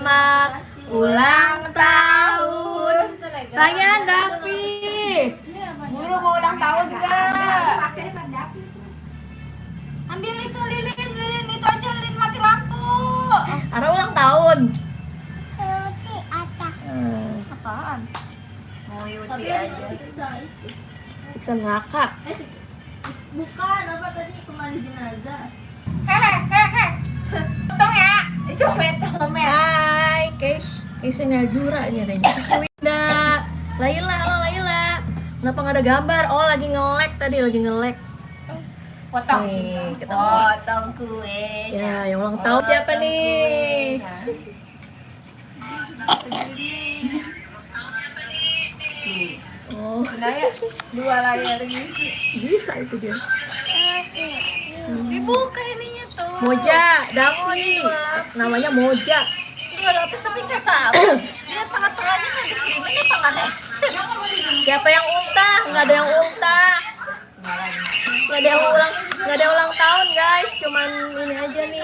Selamat ulang tahun Ryan Davi. Guru mau ulang tahun enggak? Ambil itu lilin itu aja, lilin mati lampu. Ara ulang tahun. Apaan? Mau Yuti Tapi aja. Siksa neraka. Bukan, apa tadi pemandi jenazah. Hehehe. Potong ya. Comet. Hai, Keisha Nadura ini adanya. Winda, Laila, halo Laila. Kenapa nggak ada gambar? Oh, lagi nge-lag tadi, lagi nge-lag. Potong. Nih, kita Potong kue. Ya, yang ulang tahun siapa nih? Oh, Naya, 2 layar gitu. bisa itu dia. Dibuka ininya tuh. Moja, Davi. Namanya Moja. 2 lapis tapi nggak sama. Dia tengah-tengahnya nggak dikirimin apa nggak deh? Siapa yang ulta? Nggak ada yang ulta. Nggak ada ulang tahun guys. Cuman ini aja nih.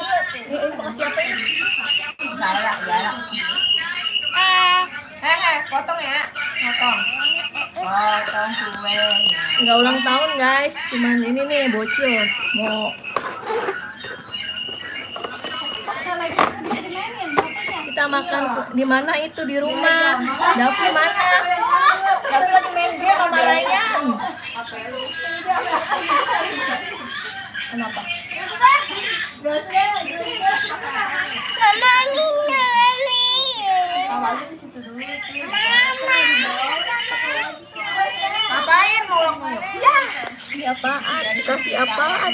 Ini info ke siapa ini? Galak. Hehe, potong ya. Potong kuenya. Nggak ulang tahun guys. Cuman ini nih bocil. Mau kita makan di mana itu di rumah. Davi mana? Davi lagi main game sama Ryan. Kenapa? Awalnya di situ dulu itu. Ngapain mau ulang tahun? Ya. Ini apaan? Dikasih apaan?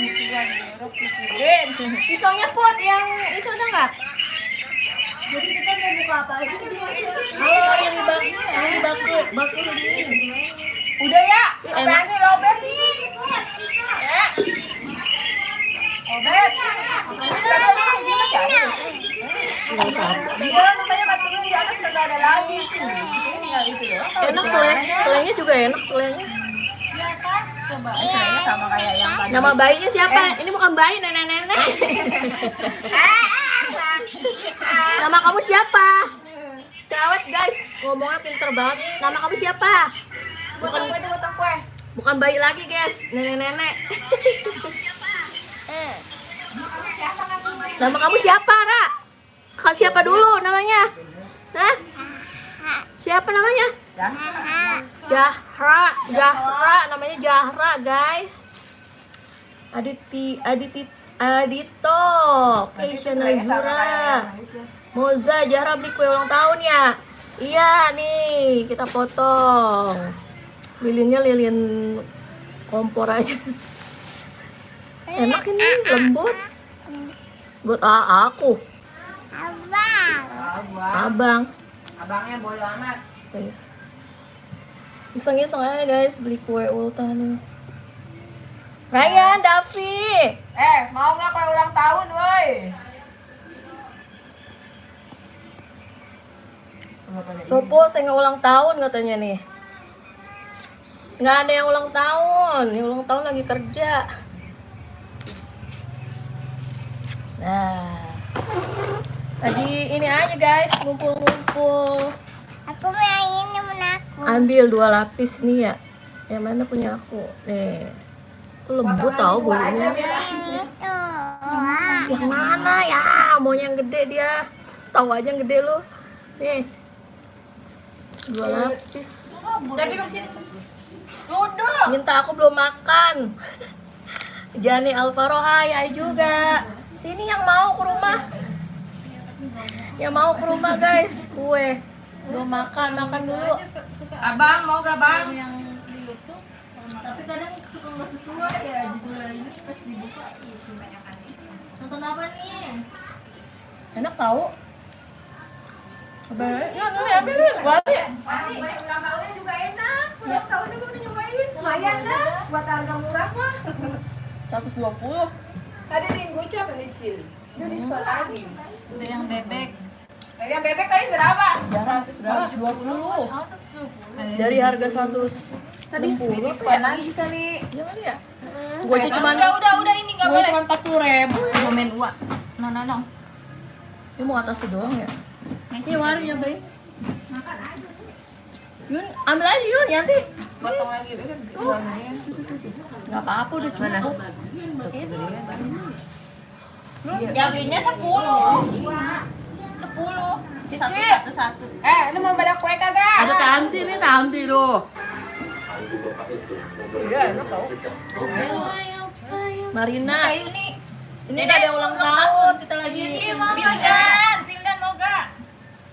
Cucurin. Pisaunya Put yang itu ada nggak? Jadi kita mau buka apa aja? Halo, ini baku ini. Udah ya. Ih, enak. Apaan nih lobet nih? Ya. Lobet. Nggak usah. Iya, namanya matinya di atas nggak ada lagi tuh. Tinggal itu doang. Enak selainya juga enak selainya. Di atas coba. Sayangnya sama kayak yang tadi. Nama bayinya siapa? Ini bukan bayi, nenek-nenek. Nama kamu siapa? Cerewet guys, ngomongnya pinter banget. Nama kamu siapa? Potong kue. Bukan bayi lagi guys, nenek-nenek. Nama kamu siapa, Ra? Siapa dulu namanya? Hah? Siapa namanya? Jahra, namanya Jahra guys. Adito, Keisha Nazura, Moza, Jahra beli kue ulang tahun ya? Iya nih, kita potong. Lilinnya lilin kompor aja. Enak ini, lembut. Buat aku, abang. Abangnya bodo amat. Guys, iseng-iseng aja guys beli kue ulta nih. Ryan, Davi, Mau nggak kue ulang tahun, woi? Sopo saya nggak ulang tahun katanya nih. Nggak ada yang ulang tahun, yang ulang tahun lagi kerja. Nah, tadi ini aja guys, ngumpul-ngumpul. Aku main temen aku. Ambil 2 lapis nih ya. Yang mana punya aku? Nih. Itu lembut tau bulunya. Itu. Yang mana ya? Maunya yang gede dia. Tahu aja yang gede lu. Nih. 2 lapis. Jadi duduk sini. Duduk. Minta aku belum makan. Jani Alvaro, hai juga. Sini yang mau ke rumah. Yang mau ke rumah guys, kue. Belum makan dulu. Abang mau gak bang? Tapi kadang suka nggak sesuai ya judulnya ini pas dibuka itu. Nonton apa nih? Enak tahu. Ya, ambil nih. Balik. Kue ulang tahunnya juga enak. Ulang tahunnya gue udah nyobain. Lumayan dah. Buat harga murah mah. 120. Tadi ring gue siapa nih Cil? Dia diskon lagi. Udah yang bebek. Dari yang bebek tadi berapa? Jarang 120. Dari harga 100. Tadi diskon lagi kali. Iya kali ya? Gua aja cuman Udah ini nggak gua boleh. cuman 40.000. Domain uak. No. Dia mau atasnya doang ya? Ini Wari nyobain. Yun, ambil aja Yun, Yanti. Potong lagi, kan? Nggak apa-apa, udah cukup. Jadinya 10. 10. Satu. Lu mau pada kue kagak? Ada Tanti nih, Tanti tuh. Iya, enak tau. Marina. Kayu nih. Ini ada ulang tahun, kita lagi. Pildan mau gak?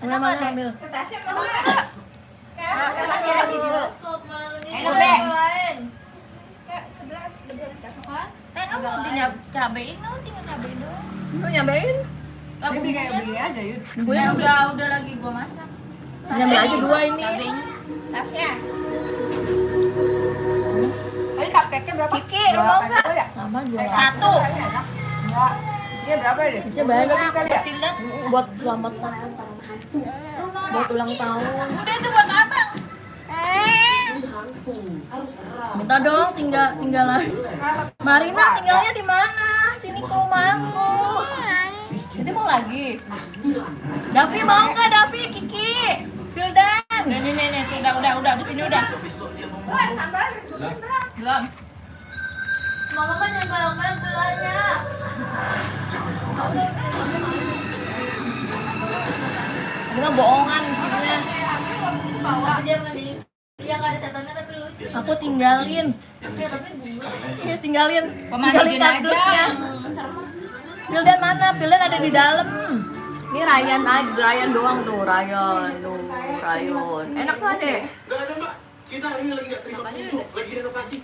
Mana ambil? Kertasnya mau nggak? Lagi di bioskop malah ini. Enak, Be. Lain. Kak, sebelah beda kan? Mau cabein, tinggal cabein doang. Lu nyampein? Ini kayak begini aja, Yud. Gue Udah lagi gua masak. nyampe aja 2 ini. Cabenya. Tasnya. Tadi cupcake-nya berapa? Kiki, lu mau nggak? Ya? Sama jual. Satu. Enggak. Isinya berapa ya? Isinya banyak. Lebih kali ya? Pildan. Buat selamatan. Buat ulang tahun. Udah itu buat abang. Minta dong tinggalan. Marina tinggalnya di mana? Sini ke rumahku. Jadi mau lagi. Davi mau nggak Davi? Kiki, Fildan. Nih, udah di sini udah. Belum. Mama mah nyempel-nyempel gulanya. Ini mah bohongan isinya. Tapi dia mandi. Iya nggak ada setannya tapi lucu. Aku tinggalin. Ya tapi bunga. Iya tinggalin. Tinggalin Pemanasin kardusnya. Fildan mana? Fildan ada di dalam. Ini Ryan doang tuh, Ryan. Enak tuh Adek. Gak ada Mbak, kita hari ini lagi gak terima kunjung, lagi renovasi.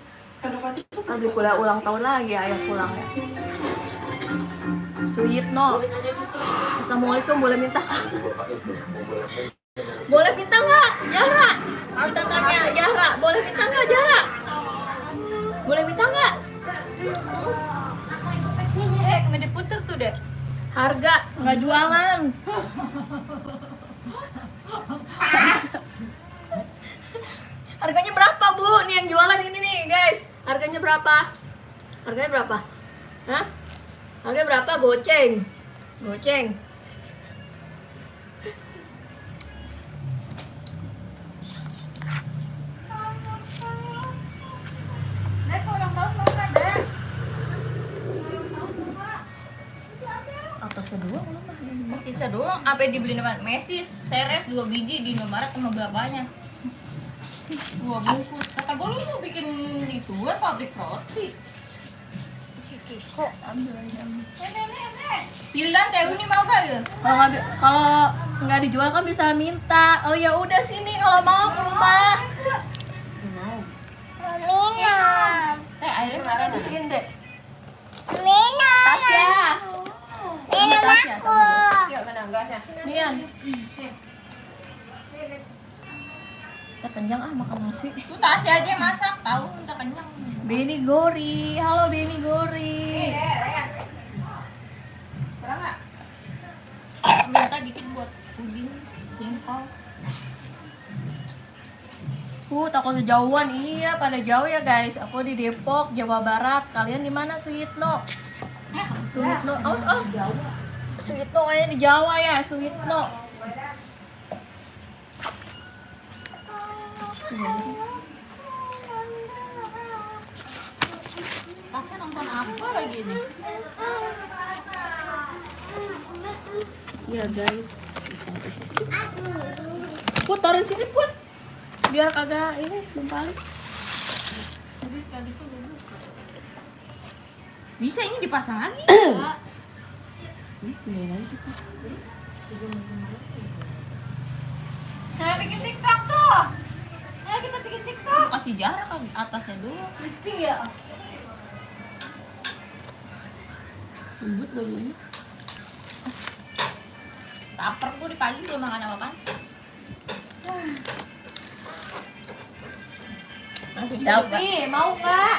Nanti kuliah ulang tahun lagi ayah pulang ya. Suyitno. Assalamualaikum, boleh minta kak? Boleh minta nggak? Jara. Kita tanya Jara, boleh minta nggak Jara? Boleh minta nggak? Kemana diputer tuh deh. Harga nggak jualan. Harganya berapa Bu? Nih yang jualan ini nih guys. Harganya berapa? Harganya berapa? Hah? Harganya berapa? Goceng. Dek, ulang tahun mau nggak, Dek? Atasnya 2 kalau mah. Sisa doang. Apa yang dibeli nama Messi? Seres 2 biji di Indomaret sama berapanya? 2 bungkus. Kata gue lu mau bikin itu pabrik roti. Kok ambil aja. Nek. Pildan kayak ini mau gak gitu? Kalau nggak dijual kan bisa minta. Oh ya udah sini kalau mau ke rumah. Airnya Kita bersihin deh. Tasya. Ini Tasya. Yuk, mana gasnya? Nian. Kita kenyang makan nasi. Lu Tasya aja yang masak, tahu udah kenyang. Beni Gori, halo Beni Gori. Kurang nggak? Minta dikit buat puding, jengkol. Takut kejauhan, iya pada jauh ya guys. Aku di Depok, Jawa Barat. Kalian di mana Suyitno? Suyitno, aus. Suyitno kayaknya di Jawa ya, Suyitno. Tasya nonton apa lagi nih? Iya guys. Put, taruhin sini Put. Biar kagak ini balik. Jadi tadi tuh gue buka. Bisa ini dipasang lagi. Pindahin aja situ. Saya bikin TikTok tuh. Ayo kita bikin TikTok. Kasih jarak kan atasnya doang. Iya. Lembut bajunya. Lapar gue di pagi belum makan apa-apa. Davi, mau nggak?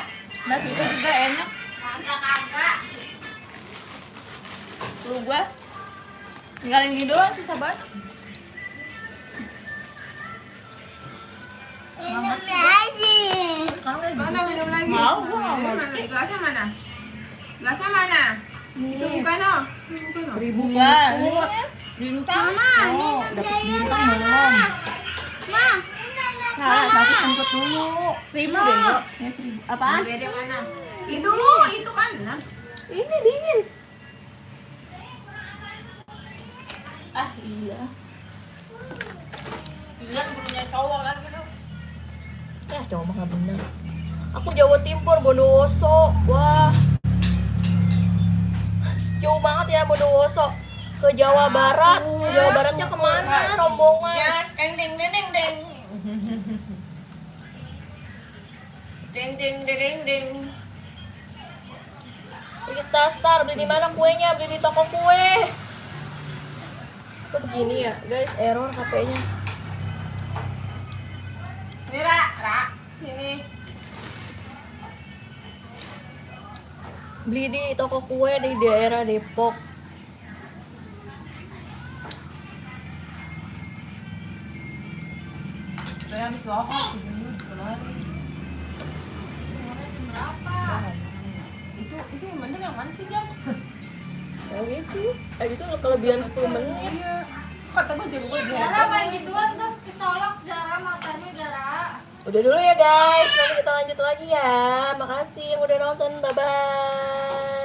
Nasi itu juga enak. Kagak. Tuh gue tinggalin gini doang susah banget. Mana minum lagi? Mau. Mana? Gelasnya mana? Gelasnya mana? Itu bukan, oh. 1000 Enggak, bungkus. Mama, Oh, dapat dulu. 1.000 deh, Yuk. Ya 1.000. Apaan? Beda mana? Itu kan. Ini dingin. Ah, iya. Pilihan gurunya cowok kan gitu. Ya, cowok mah nggak bener. Aku Jawa Timur, Bondowoso. Wah. Jauh banget ya Bondowoso. Ke Jawa Barat. Jawa Baratnya kemana? Rombongan. Ya, deng deng deng deng deng. Deng deng deng deng deng. Beli Star, beli di mana kuenya? Beli di toko kue. Kok begini ya, guys? Error HP-nya. Ini Ra. Sini. Beli di toko kue di daerah Depok. Saya habis doang sih dulu. Itu yang bener yang mana sih, Jam? Ya gitu. Gitu kelebihan 10 menit. Iya. Kata gue jam gue Dara main gituan tuh kecolok Dara matanya Dara. Udah dulu ya guys, nanti kita lanjut lagi ya. Makasih yang udah nonton, bye-bye.